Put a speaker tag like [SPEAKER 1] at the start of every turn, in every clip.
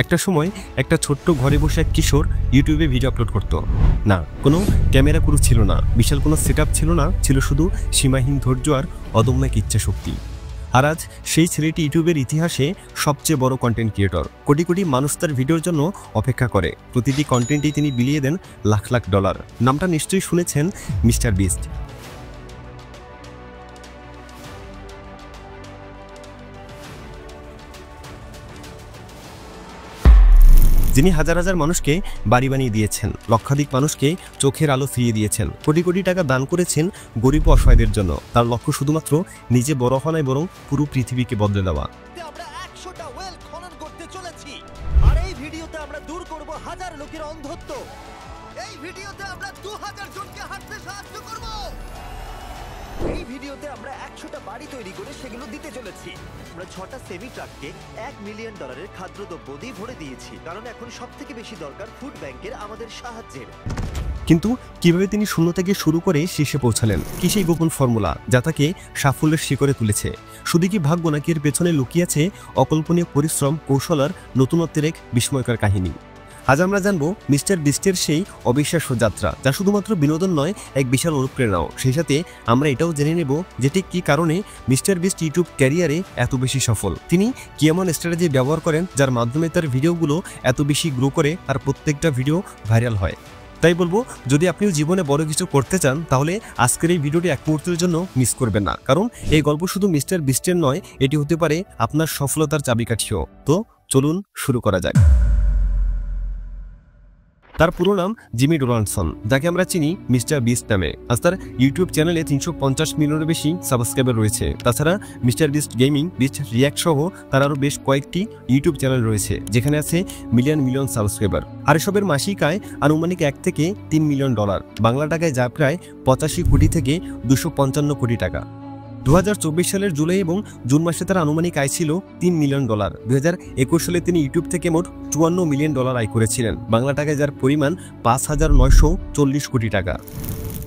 [SPEAKER 1] একটা সময় একটা ছোট্ট ঘরে বসে এক কিশোর ইউটিউবে ভিডিও আপলোড করত। না কোনো ক্যামেরা ক্রু ছিল না, বিশাল কোনো সেটআপ ছিল না, ছিল শুধু সীমাহীন ধৈর্য আর অদম্য এক ইচ্ছা শক্তি। আর আজ সেই ছেলেটি ইউটিউবের ইতিহাসে সবচেয়ে বড় কন্টেন্ট ক্রিয়েটর। কোটি কোটি মানুষ তার ভিডিওর জন্য অপেক্ষা করে। প্রতিটি কন্টেন্টেই তিনি বিলিয়ে দেন লাখ লাখ ডলার। নামটা নিশ্চয়ই শুনেছেন, মিস্টার বিস্ট। যিনি হাজার হাজার মানুষকে বাড়ি বানিয়ে দিয়েছেন, লক্ষাধিক মানুষকে চোখের আলো ফিরিয়ে দিয়েছেন, কোটি কোটি টাকা দান করেছেন গরিব ও অসহায়দের জন্য। তার লক্ষ্য শুধুমাত্র নিজে বড় হওয়া নয়, বরং পুরো পৃথিবীকে বদলে দেওয়া।
[SPEAKER 2] আমরা 100টা ওয়েল খনন করতে চলেছি, আর এই ভিডিওতে আমরা দূর করব হাজার লোকের অন্ধত্ব। এই ভিডিওতে আমরা 2000 জনকে হাঁটতে সাহায্য করব। এই ভিডিওতে আমরা 100টা বাড়ি তৈরি করে সেগুলো দিতে চলেছি। আমরা 6টা সেমি ট্রাককে $1 মিলিয়ন খাদ্যদ্রব্য দিয়ে ভরে দিয়েছি, কারণ এখন সবথেকে বেশি দরকার ফুড ব্যাংকের আমাদের সাহায্যের।
[SPEAKER 1] কিন্তু কিভাবে তিনি শূন্য থেকে শুরু করে শীর্ষে পৌঁছালেন? কি সেই গোপন ফর্মুলা যা তাকে সাফল্যের শিখরে তুলেছে? শুধু কি ভাগ্য, নাকি এর পেছনে লুকিয়ে আছে অকল্পনীয় পরিশ্রম, কৌশল আর নতুনত্বের এক বিস্ময়কর কাহিনী? আজ আমরা জানবো মিস্টার বিস্টের সেই অবিশ্বাস্য যাত্রা, যা শুধুমাত্র বিনোদন নয়, এক বিশাল অনুপ্রেরণাও। সেই সাথে আমরা এটাও জেনে নেব যে ঠিক কী কারণে মিস্টার বিস্ট ইউটিউব ক্যারিয়ারে এত বেশি সফল। তিনি কি এমন স্ট্র্যাটেজি ব্যবহার করেন যার মাধ্যমে তার ভিডিওগুলো এত বেশি গ্রো করে আর প্রত্যেকটা ভিডিও ভাইরাল হয়। তাই বলবো, যদি আপনিও জীবনে বড় কিছু করতে চান, তাহলে আজকের এই ভিডিওটি এক মুহূর্তের জন্য মিস করবেন না, কারণ এই গল্প শুধু মিস্টার বিস্টের নয়, এটি হতে পারে আপনার সফলতার চাবিকাঠিও। তো চলুন শুরু করা যাক। তার পুরো নাম জিমি ডোনাল্ডসন, যাকে আমরা চিনি মিস্টার বিস্ট নামে। আজ তার ইউটিউব চ্যানেলে 350 মিলিয়নের বেশি সাবস্ক্রাইবার রয়েছে। তাছাড়া mister beast gaming, beast react সহ তার আরও বেশ কয়েকটি ইউটিউব চ্যানেল রয়েছে, যেখানে আছে মিলিয়ন মিলিয়ন সাবস্ক্রাইবার। আর এসবের মাসিক আয় আনুমানিক $1 থেকে $3 মিলিয়ন, বাংলা টাকায় যা প্রায় 85 কোটি থেকে 255 কোটি টাকা। 2024 সালের জুলাই এবং জুন মাসে তার আনুমানিক আয় ছিল $3 মিলিয়ন। 2021 সালে তিনি ইউটিউব থেকে মোট $54 মিলিয়ন আয় করেছিলেন, বাংলা টাকায় যার পরিমাণ 5940 কোটি টাকা।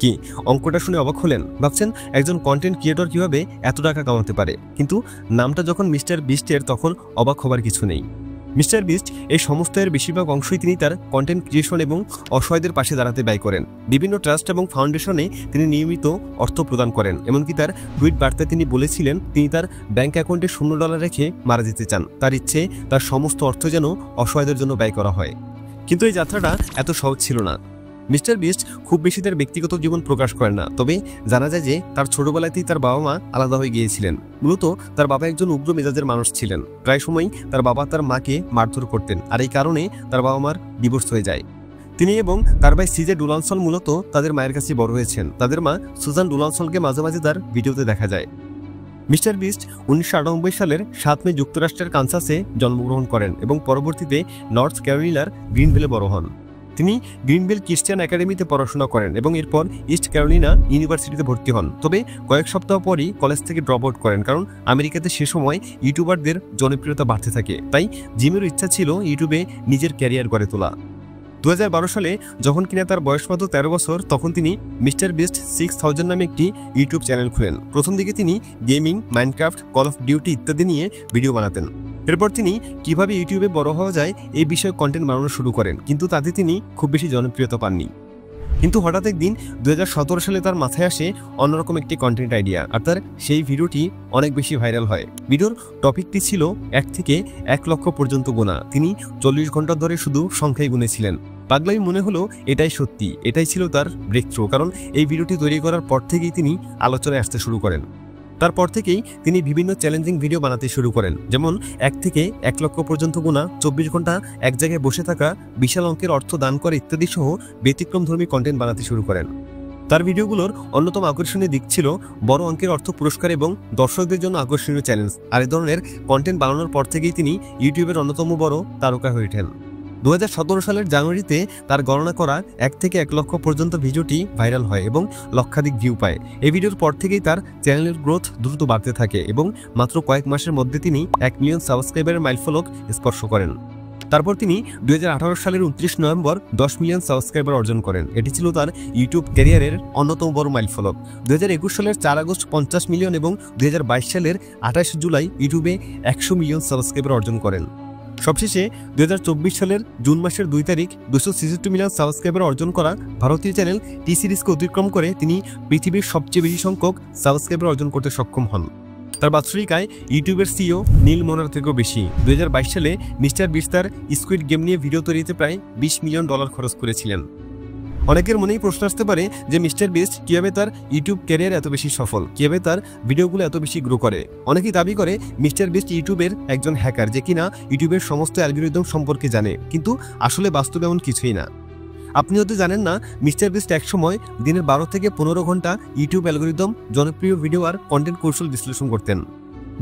[SPEAKER 1] কি অঙ্কটা শুনে অবাক হলেন? ভাবছেন একজন কন্টেন্ট ক্রিয়েটর কিভাবে এত টাকা কামাতে পারে? কিন্তু নামটা যখন মিস্টার বিস্টের, তখন অবাক হবার কিছু নেই। মিস্টার বিস্ট এই সমস্ত এর বেশিরভাগ অংশই তিনি তার কন্টেন্ট ক্রিয়েশন এবং অসহায়দের পাশে দাঁড়াতে ব্যয় করেন। বিভিন্ন ট্রাস্ট এবং ফাউন্ডেশনে তিনি নিয়মিত অর্থ প্রদান করেন। এমনকি তার টুইট বার্তায় তিনি বলেছিলেন তিনি তার ব্যাংক অ্যাকাউন্টে $0 রেখে মারা যেতে চান। তার ইচ্ছে তার সমস্ত অর্থ যেন অসহায়দের জন্য ব্যয় করা হয়। কিন্তু এই যাত্রাটা এত সহজ ছিল না। মিস্টার বিস্ট খুব বেশি তার ব্যক্তিগত জীবন প্রকাশ করেন না, তবে জানা যায় যে তার ছোটবেলাতেই তার বাবা মা আলাদা হয়ে গিয়েছিলেন। মূলত তার বাবা একজন উগ্র মেজাজের মানুষ ছিলেন। প্রায় সময়ই তার বাবা তার মাকে মারধর করতেন, আর এই কারণে তার বাবা মার ডিভোর্স হয়ে যায়। তিনি এবং তার ভাই সিজে ডোনাল্ডসন মূলত তাদের মায়ের কাছে বড় হয়েছেন। তাদের মা সুজান ডোনাল্ডসনকে মাঝে মাঝে তার ভিডিওতে দেখা যায়। মিস্টার বিস্ট 1998 সালের 7 মে যুক্তরাষ্ট্রের কানসাসে জন্মগ্রহণ করেন এবং পরবর্তীতে নর্থ ক্যারোলিনার গ্রিনভিলে বড় হন। তিনি গ্রিনভিল ক্রিশ্চিয়ান একাডেমিতে পড়াশোনা করেন এবং এরপর ইস্ট ক্যারোলিনা ইউনিভার্সিটিতে ভর্তি হন। তবে কয়েক সপ্তাহ পরই কলেজ থেকে ড্রপ আউট করেন, কারণ আমেরিকাতে সে সময় ইউটিউবারদের জনপ্রিয়তা বাড়তে থাকে। তাই জিমের ইচ্ছা ছিল ইউটিউবে নিজের ক্যারিয়ার গড়ে তোলা। 2012 সালে যখন কিনা তার বয়স মাত্র 13 বছর, তখন তিনি মিস্টার বিস্ট 6000 নামে একটি ইউটিউব চ্যানেল খুলেন। প্রথম দিকে তিনি gaming, Minecraft, call of duty ইত্যাদি নিয়ে ভিডিও বানাতেন। এরপর তিনি কিভাবে ইউটিউবে বড় হওয়া যায় এই বিষয়ে কন্টেন্ট বানানো শুরু করেন, কিন্তু তাতে তিনি খুব বেশি জনপ্রিয়তা পাননি। কিন্তু হঠাৎ একদিন 2017 সালে তার মাথায় আসে অন্যরকম একটি কন্টেন্ট আইডিয়া, আর তার সেই ভিডিওটি অনেক বেশি ভাইরাল হয়। ভিডিওর টপিকটি ছিল 1 থেকে 1 লক্ষ পর্যন্ত গোনা। তিনি 40 ঘন্টা ধরে শুধু সংখ্যায় গুনেছিলেন। পাগলাই মনে হলো এটাই সত্যি, এটাই ছিল তার ব্রেক থ্রু, কারণ এই ভিডিওটি তৈরি করার পর থেকেই তিনি আলোচনায় আসতে শুরু করেন। তারপর থেকেই তিনি বিভিন্ন চ্যালেঞ্জিং ভিডিও বানাতে শুরু করেন, যেমন 1 থেকে 1 লক্ষ পর্যন্ত গোনা, 24 ঘন্টা এক জায়গায় বসে থাকা, বিশাল অঙ্কের অর্থ দান করে ইত্যাদি সহ ব্যতিক্রমধর্মী কন্টেন্ট বানাতে শুরু করেন। তার ভিডিওগুলোর অন্যতম আকর্ষণীয় দিক ছিল বড় অঙ্কের অর্থ পুরস্কার এবং দর্শকদের জন্য আকর্ষণীয় চ্যালেঞ্জ। আর এই ধরনের কন্টেন্ট বানানোর পর থেকেই তিনি ইউটিউবের অন্যতম বড় তারকা হয়ে ওঠেন। 2017 সালের জানুয়ারিতে তার গণনা করা 1 থেকে 1 লক্ষ পর্যন্ত ভিডিওটি ভাইরাল হয় এবং লক্ষাধিক ভিউ পায়। এই ভিডিওর পর থেকেই তার চ্যানেলের গ্রোথ দ্রুত বাড়তে থাকে এবং মাত্র কয়েক মাসের মধ্যে তিনি 1 মিলিয়ন সাবস্ক্রাইবারের মাইলফলক স্পর্শ করেন। তারপর তিনি 2018 সালের 29 নভেম্বর 10 মিলিয়ন সাবস্ক্রাইবার অর্জন করেন। এটি ছিল তার ইউটিউব ক্যারিয়ারের অন্যতম বড় মাইলফলক। 2021 সালের 4 আগস্ট 50 মিলিয়ন এবং 2022 সালের 28 জুলাই ইউটিউবে 100 মিলিয়ন সাবস্ক্রাইবার অর্জন করেন। সবশেষে 2024 সালের জুন মাসের 2 তারিখ 266 মিলিয়ন সাবস্ক্রাইবার অর্জন করা ভারতীয় চ্যানেল টি সিরিজকে অতিক্রম করে তিনি পৃথিবীর সবচেয়ে বেশি সংখ্যক সাবস্ক্রাইবার অর্জন করতে সক্ষম হন। তার বাৎসরিক আয় ইউটিউবের সিইও নীল মোনার থেকেও বেশি। 2022 সালে মিস্টার বিস্ট তার স্কুইড গেম নিয়ে ভিডিও তৈরিতে প্রায় $20 মিলিয়ন খরচ করেছিলেন। অনেকের মনেই প্রশ্ন আসতে পারে যে মিস্টার বিস্ট কিভাবে তার ইউটিউব ক্যারিয়ার এত বেশি সফল, কিভাবে তার ভিডিওগুলো এত বেশি গ্রো করে। অনেকেই দাবি করে মিস্টার বিস্ট ইউটিউবের একজন হ্যাকার, যে কিনা ইউটিউবের সমস্ত অ্যালগরিদম সম্পর্কে জানে, কিন্তু আসলে বাস্তবে এমন কিছুই না। আপনি হয়তো জানেন না, মিস্টার বিস্ট একসময় দিনের 12 থেকে 15 ঘন্টা ইউটিউব অ্যালগরিদম, জনপ্রিয় ভিডিও আর কন্টেন্ট কৌশল বিশ্লেষণ করতেন।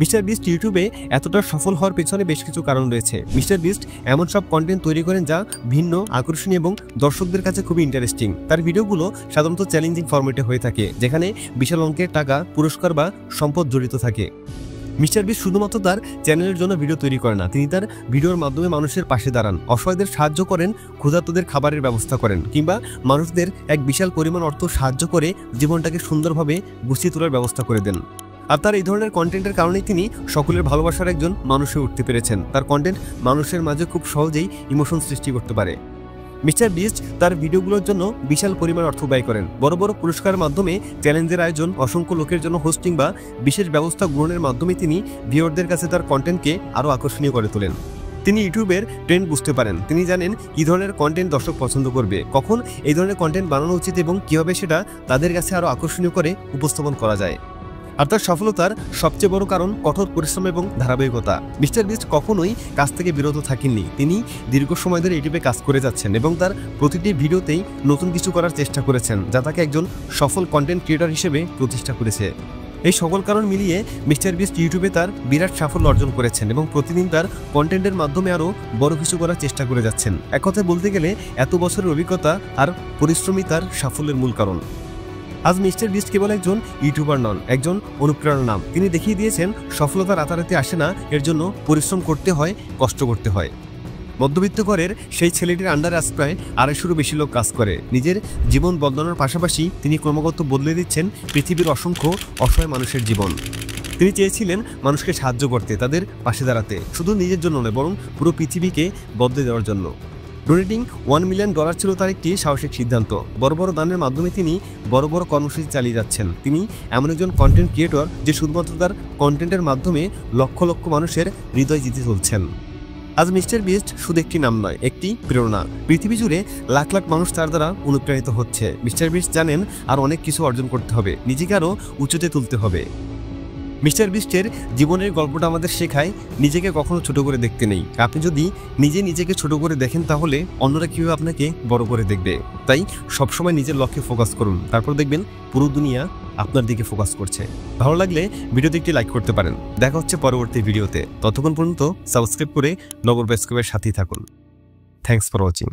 [SPEAKER 1] মিস্টার বিস্ট ইউটিউবে এতটা সফল হওয়ার পেছনে বেশ কিছু কারণ রয়েছে। মিস্টার বিস্ট এমন সব কন্টেন্ট তৈরি করেন যা ভিন্ন, আকর্ষণীয় এবং দর্শকদের কাছে খুবই ইন্টারেস্টিং। তার ভিডিওগুলো সাধারণত চ্যালেঞ্জিং ফরম্যাটে হয়ে থাকে, যেখানে বিশাল অঙ্কের টাকা, পুরস্কার বা সম্পদ জড়িত থাকে। মিস্টার বিস্ট শুধুমাত্র তার চ্যানেলের জন্য ভিডিও তৈরি করে না, তিনি তার ভিডিওর মাধ্যমে মানুষের পাশে দাঁড়ান, অসহায়দের সাহায্য করেন, ক্ষুধার্তদের খাবারের ব্যবস্থা করেন, কিংবা মানুষদের এক বিশাল পরিমাণ অর্থ সাহায্য করে জীবনটাকে সুন্দরভাবে গুছিয়ে তোলার ব্যবস্থা করে দেন। আর তার এই ধরনের কন্টেন্টের কারণেই তিনি সকলের ভালোবাসার একজন মানুষ হয়ে উঠতে পেরেছেন। তার কন্টেন্ট মানুষের মাঝে খুব সহজেই ইমোশন সৃষ্টি করতে পারে। মিস্টার বিস্ট তার ভিডিওগুলোর জন্য বিশাল পরিমাণ অর্থ ব্যয় করেন। বড় বড় পুরস্কারের মাধ্যমে, চ্যালেঞ্জের আয়োজন, অসংখ্য লোকের জন্য হোস্টিং বা বিশেষ ব্যবস্থা গ্রহণের মাধ্যমে তিনি ভিউয়ারদের কাছে তার কন্টেন্টকে আরও আকর্ষণীয় করে তোলেন। তিনি ইউটিউবের ট্রেন্ড বুঝতে পারেন। তিনি জানেন কী ধরনের কন্টেন্ট দর্শক পছন্দ করবে, কখন এই ধরনের কন্টেন্ট বানানো উচিত এবং কীভাবে সেটা তাদের কাছে আরও আকর্ষণীয় করে উপস্থাপন করা যায়। আর তার সফলতার সবচেয়ে বড় কারণ কঠোর পরিশ্রম এবং ধারাবাহিকতা। মিস্টার বিস্ট কখনোই কাজ থেকে বিরত থাকেননি। তিনি দীর্ঘ সময় ধরে ইউটিউবে কাজ করে যাচ্ছেন এবং তার প্রতিটি ভিডিওতেই নতুন কিছু করার চেষ্টা করেছেন, যা তাকে একজন সফল কন্টেন্ট ক্রিয়েটর হিসেবে প্রতিষ্ঠা করেছে। এই সকল কারণ মিলিয়ে মিস্টার বিস্ট ইউটিউবে তার বিরাট সাফল্য অর্জন করেছেন এবং প্রতিদিন তার কন্টেন্টের মাধ্যমে আরও বড় কিছু করার চেষ্টা করে যাচ্ছেন। এক কথায় বলতে গেলে এত বছরের অভিজ্ঞতা আর পরিশ্রমই তার সাফল্যের মূল কারণ। আজ মিস্টার বিস্ট কেবল একজন ইউটিউবার নন, একজন অনুপ্রেরণার নাম। তিনি দেখিয়ে দিয়েছেন সফলতা রাতারাতি আসে না, এর জন্য পরিশ্রম করতে হয়, কষ্ট করতে হয়। মধ্যবিত্ত ঘরের সেই ছেলেটির আন্ডারে আজ প্রায় 250-রও বেশি লোক কাজ করে। নিজের জীবন বদলানোর পাশাপাশি তিনি ক্রমাগত বদলে দিচ্ছেন পৃথিবীর অসংখ্য অসহায় মানুষের জীবন। তিনি চেয়েছিলেন মানুষকে সাহায্য করতে, তাদের পাশে দাঁড়াতে, শুধু নিজের জন্য নয় বরং পুরো পৃথিবীকে বদলে দেওয়ার জন্য। ডোনেটিং $1 মিলিয়ন ছিল তার একটি সাহসিক সিদ্ধান্ত। বড় বড় দানের মাধ্যমে তিনি বড় বড় কর্মসূচি চালিয়ে যাচ্ছেন। তিনি এমন একজন কন্টেন্ট ক্রিয়েটর যে শুধুমাত্র তার কন্টেন্টের মাধ্যমে লক্ষ লক্ষ মানুষের হৃদয় জিতে চলছেন। আজ মিস্টার বিস্ট শুধু একটি নাম নয়, একটি প্রেরণা। পৃথিবী জুড়ে লাখ লাখ মানুষ তার দ্বারা অনুপ্রাণিত হচ্ছে। মিস্টার বিস্ট জানেন আর অনেক কিছু অর্জন করতে হবে, নিজেকে আরও উঁচুতে তুলতে হবে। মিস্টার বিস্টের জীবনের গল্পটা আমাদের শেখায় নিজেকে কখনো ছোট করে দেখতে নেই। আপনি যদি নিজেকে ছোট করে দেখেন তাহলে অন্যরা কীভাবে আপনাকে বড় করে দেখবে। তাই সবসময় নিজের লক্ষ্যে ফোকাস করুন, তারপর দেখবেন পুরো দুনিয়া আপনার দিকে ফোকাস করছে। ভালো লাগলে ভিডিওতে একটি লাইক করতে পারেন। দেখা হচ্ছে পরবর্তী ভিডিওতে। ততক্ষণ পর্যন্ত সাবস্ক্রাইব করে নগর বেস্কোপের সাথেই থাকুন। Thanks for watching.